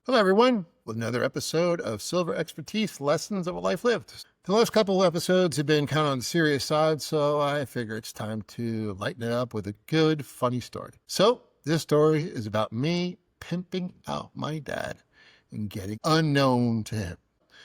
Hello, everyone, with another episode of Silver Expertise Lessons of a Life Lived. The last couple of episodes have been kind of on the serious side, so I figure it's time to lighten it up with a good, funny story. So, this story is about me pimping out my dad and getting unknown to him. A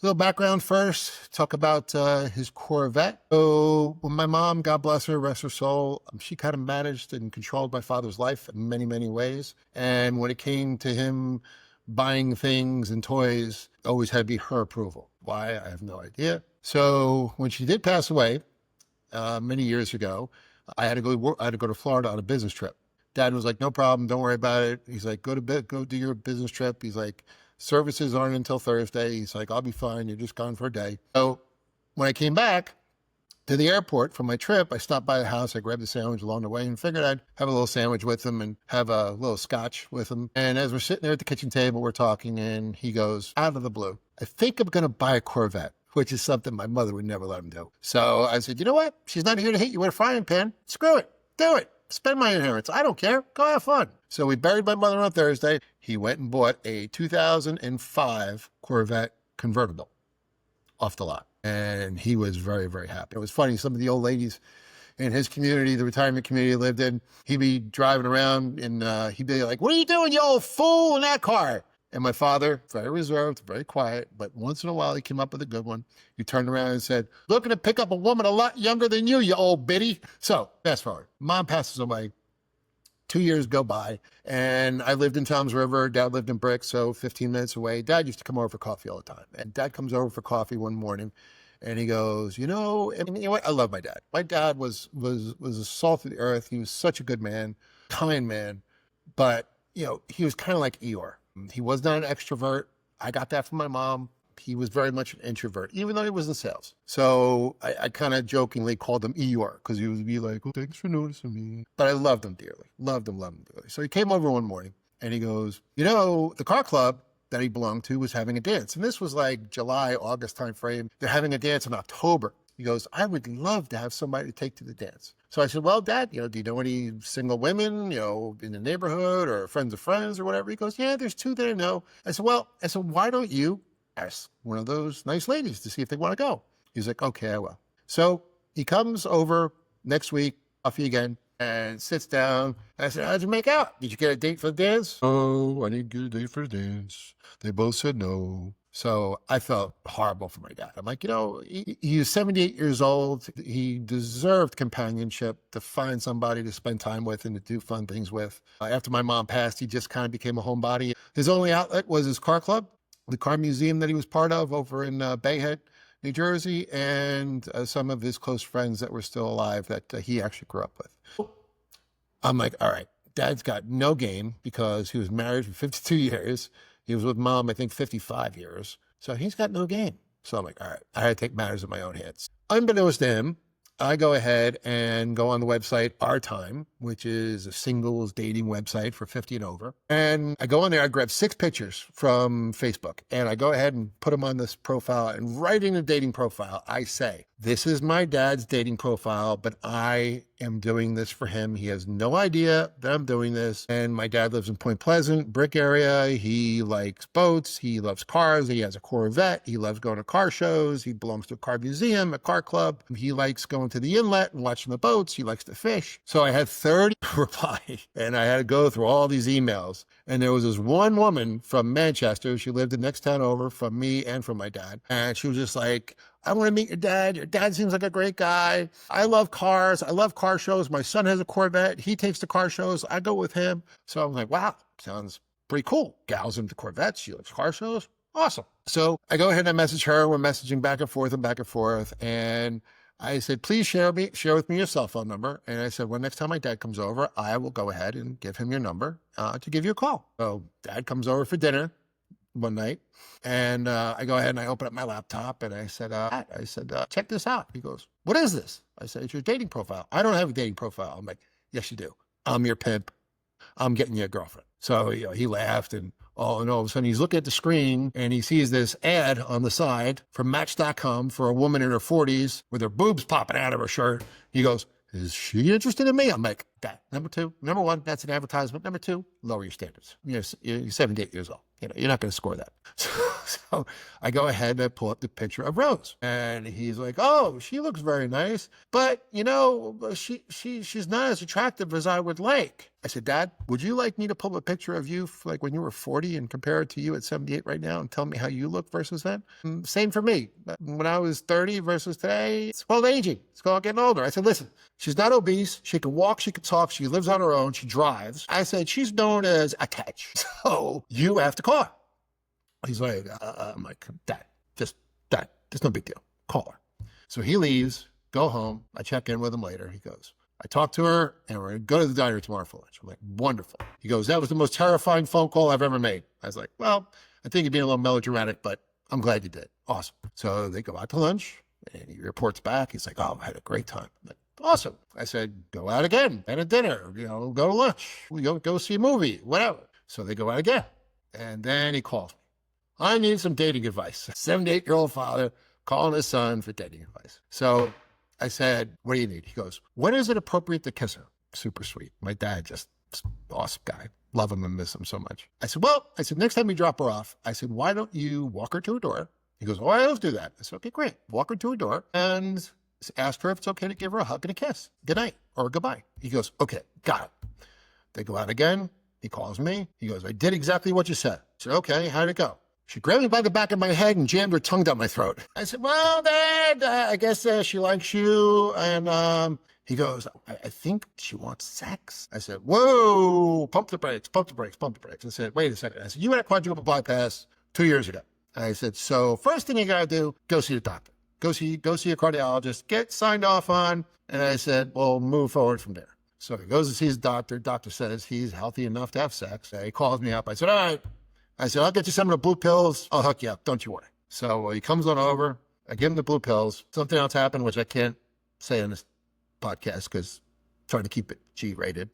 little background first, talk about his Corvette. So when my mom, God bless her, rest her soul, she kind of managed and controlled my father's life in many, many ways. And when it came to him buying things and toys, always had to be her approval. Why? I have no idea. So when she did pass away many years ago, I had to go to Florida on a business trip. Dad was like, "No problem, don't worry about it." He's like, go do your business trip." He's like, "Services aren't until Thursday." He's like, "I'll be fine. You're just gone for a day." So when I came back to the airport from my trip, I stopped by the house. I grabbed a sandwich along the way and figured I'd have a little sandwich with him and have a little scotch with him. And as we're sitting there at the kitchen table, we're talking, and he goes, out of the blue, "I think I'm going to buy a Corvette," which is something my mother would never let him do. So I said, "You know what? She's not here to hit you with a frying pan. Screw it. Do it. Spend my inheritance. I don't care. Go have fun." So we buried my mother on Thursday. He went and bought a 2005 Corvette convertible off the lot. And he was very, very happy. It was funny. Some of the old ladies in his community, the retirement community he lived in, he'd be driving around and he'd be like, "What are you doing, you old fool, in that car?" And my father, very reserved, very quiet, but once in a while he came up with a good one. He turned around and said, "Looking to pick up a woman a lot younger than you old biddy." So fast forward. Mom passes away. 2 years go by, and I lived in Toms River. Dad lived in Brick, so 15 minutes away. Dad used to come over for coffee all the time. And Dad comes over for coffee one morning, and he goes, you know what? I love my dad. My dad was a salt of the earth. He was such a good man, kind man, but he was kind of like Eeyore. He was not an extrovert. I got that from my mom. He was very much an introvert, even though he was in sales. So I kind of jokingly called him Eeyore because he would be like, "Oh, thanks for noticing me." But I loved him dearly. Loved him dearly. So he came over one morning and he goes, the car club that he belonged to was having a dance. And this was like July, August time frame. They're having a dance in October. He goes, "I would love to have somebody to take to the dance." So I said, "Well, Dad, do you know any single women, in the neighborhood or friends of friends or whatever?" He goes, "Yeah, there's two that I know." I said, "Why don't you ask one of those nice ladies to see if they want to go?" He's like, "Okay, I will." So he comes over next week, coffee again, and sits down. I said, "How'd you make out? Did you get a date for the dance?" "Oh, I didn't get a date for the dance. They both said no." So I felt horrible for my dad. I'm like, he was 78 years old. He deserved companionship, to find somebody to spend time with and to do fun things with. After my mom passed, he just kind of became a homebody. His only outlet was his car club, the car museum that he was part of over in Bayhead, New Jersey, and some of his close friends that were still alive that he actually grew up with. I'm like, all right, Dad's got no game because he was married for 52 years. He was with Mom, I think, 55 years. So he's got no game. So I'm like, all right, I had to take matters in my own hands. Unbeknownst to him, I go ahead and go on the website Our Time, which is a singles dating website for 50 and over. And I go on there, I grab 6 pictures from Facebook, and I go ahead and put them on this profile. And right in the dating profile, I say, "This is my dad's dating profile, but I am doing this for him. He has no idea that I'm doing this. And my dad lives in Point Pleasant, Brick area. He likes boats. He loves cars. He has a Corvette. He loves going to car shows. He belongs to a car museum, a car club. He likes going to the inlet and watching the boats. He likes to fish." So I had 30 reply, and I had to go through all these emails. And there was this one woman from Manchester. She lived the next town over from me and from my dad. And she was just like, "I want to meet your dad. Your dad seems like a great guy. I love cars. I love car shows. My son has a Corvette. He takes the car shows. I go with him." So I'm like, wow, sounds pretty cool. Gal's into Corvettes. She likes car shows. Awesome. So I go ahead and I message her. We're messaging back and forth and back and forth. And I said, "Please share with me your cell phone number." And I said, "Well, next time my dad comes over, I will go ahead and give him your number to give you a call." So Dad comes over for dinner one night, and I go ahead and I open up my laptop, and I said, "Check this out." He goes, "What is this?" I said, "It's your dating profile." "I don't have a dating profile." I'm like, "Yes, you do. I'm your pimp. I'm getting you a girlfriend." So he laughed, and all of a sudden he's looking at the screen and he sees this ad on the side from Match.com for a woman in her 40s with her boobs popping out of her shirt. He goes, "Is she interested in me?" I'm like, That. Number one, that's an advertisement. Number two, lower your standards. You're 78 years old. You're not going to score that. So I go ahead and I pull up the picture of Rose, and he's like, "Oh, she looks very nice, but she's not as attractive as I would like." I said, "Dad, would you like me to pull a picture of you like when you were 40 and compare it to you at 78 right now and tell me how you look versus then?" Same for me. When I was 30 versus today, it's called aging. It's called getting older. I said, "Listen, she's not obese. She can walk. She can talk. She lives on her own. She drives." I said, "She's known as a catch. So you have to call her." He's like, I'm like, Dad, there's no big deal. Call her. So he leaves, go home. I check in with him later. He goes, "I talked to her and we're going to go to the diner tomorrow for lunch." I'm like, "Wonderful." He goes, "That was the most terrifying phone call I've ever made." I was like, "Well, I think you're being a little melodramatic, but I'm glad you did." Awesome. So they go out to lunch and he reports back. He's like, "Oh, I had a great time." I'm like, "Awesome." I said, "Go out again, and a dinner, go to lunch. We go see a movie, whatever." So they go out again. And then he calls me. "I need some dating advice." 78-year-old father calling his son for dating advice. So I said, "What do you need?" He goes, "When is it appropriate to kiss her?" Super sweet. My dad, just awesome guy. Love him and miss him so much. I said, "Next time you drop her off," I said, "why don't you walk her to her door?" He goes, "Oh, I always do that." I said, "Okay, great. Walk her to her door and ask her if it's okay to give her a hug and a kiss. Good night or goodbye." He goes, "Okay, got it." They go out again. He calls me. He goes, "I did exactly what you said." I said, "Okay, how'd it go?" She grabbed me by the back of my head and jammed her tongue down my throat. I said, "Well, Dad, I guess she likes you." And he goes, I think she wants sex." I said, "Whoa, pump the brakes, pump the brakes, pump the brakes." I said, "Wait a second." I said, "You had a quadruple bypass 2 years ago." I said, "So first thing you got to do, go see the doctor. Go see a cardiologist, get signed off on." And I said, "Well, move forward from there." So he goes to see his doctor. Doctor says he's healthy enough to have sex. He calls me up. I said, "All right." I said, "I'll get you some of the blue pills. I'll hook you up. Don't you worry." So he comes on over. I give him the blue pills. Something else happened, which I can't say in this podcast because I'm trying to keep it G-rated.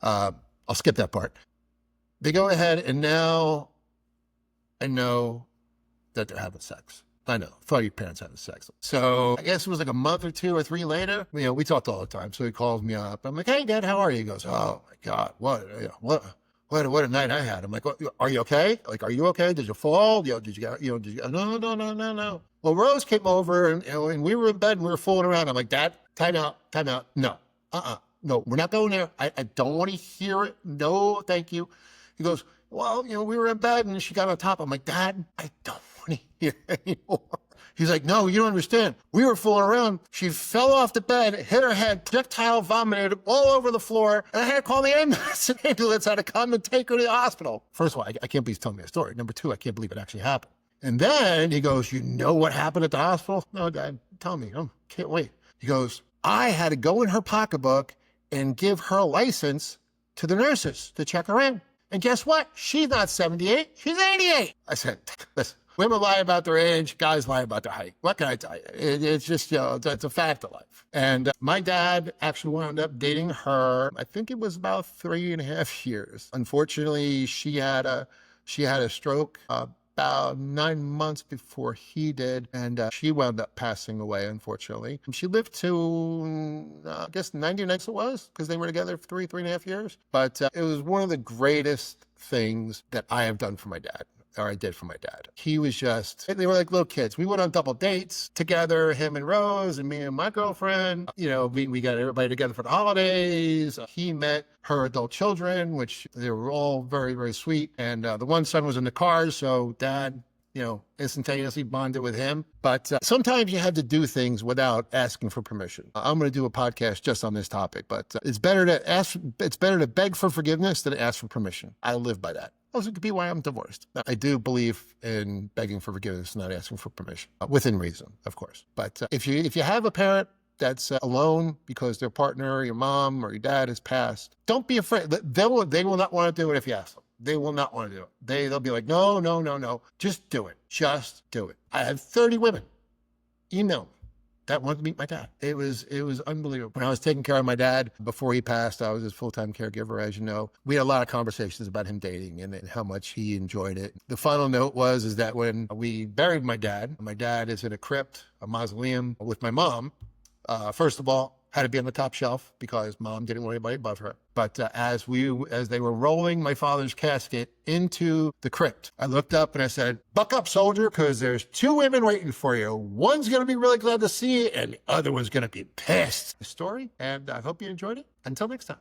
I'll skip that part. They go ahead, and now I know that they're having sex. I know. I thought your parents having sex. So I guess it was like a month or 2 or 3 later. We talked all the time. So he calls me up. I'm like, "Hey, Dad, how are you?" He goes, "Oh, my God, what a night I had." I'm like, "Are you okay? Like, are you okay? Did you fall? Did you get, No. Well, Rose came over and we were in bed and we were fooling around." I'm like, "Dad, time out. No, no, we're not going there. I don't want to hear it. No, thank you." He goes, "Well, we were in bed and she got on top." I'm like, "Dad, I don't want to hear it anymore." He's like, "No, you don't understand. We were fooling around. She fell off the bed, hit her head, projectile vomited all over the floor, and I had to call the ambulance. The ambulance had to come and take her to the hospital." First of all, I can't believe he's telling me a story. Number two, I can't believe it actually happened. And then he goes, "You know what happened at the hospital?" "No, Dad, tell me. I can't wait." He goes, "I had to go in her pocketbook and give her a license to the nurses to check her in. And guess what? She's not 78. She's 88. I said, "Listen, women lie about their age, guys lie about their height. What can I tell you? It's just, it's a fact of life." And my dad actually wound up dating her. I think it was about 3.5 years. Unfortunately, she had a stroke about 9 months before he did, and she wound up passing away, unfortunately. She lived to, I guess, 99 it was, because they were together for 3.5 years. But it was one of the greatest things that I have done for my dad. Or I did for my dad. He was they were like little kids. We went on double dates together, him and Rose and me and my girlfriend. We got everybody together for the holidays. He met her adult children, which they were all very, very sweet. And the one son was in the car, so Dad, instantaneously bonded with him. But sometimes you have to do things without asking for permission. I'm going to do a podcast just on this topic, but it's better to beg for forgiveness than ask for permission. I live by that. Also, it could be why I'm divorced. I do believe in begging for forgiveness, not asking for permission, within reason, of course. But if you have a parent that's alone because their partner, your mom or your dad has passed, don't be afraid. They will not want to do it if you ask them. They will not want to do it. They'll be like, no. Just do it. Just do it. I had 30 women email me that wanted to meet my dad. It was unbelievable. When I was taking care of my dad before he passed, I was his full-time caregiver, as you know. We had a lot of conversations about him dating and how much he enjoyed it. The final note is that when we buried my dad is in a crypt, a mausoleum with my mom. First of all, had to be on the top shelf because mom didn't want anybody above her. But as they were rolling my father's casket into the crypt, I looked up and I said, "Buck up, soldier, because there's two women waiting for you. One's going to be really glad to see you, and the other one's going to be pissed." The story, and I hope you enjoyed it. Until next time.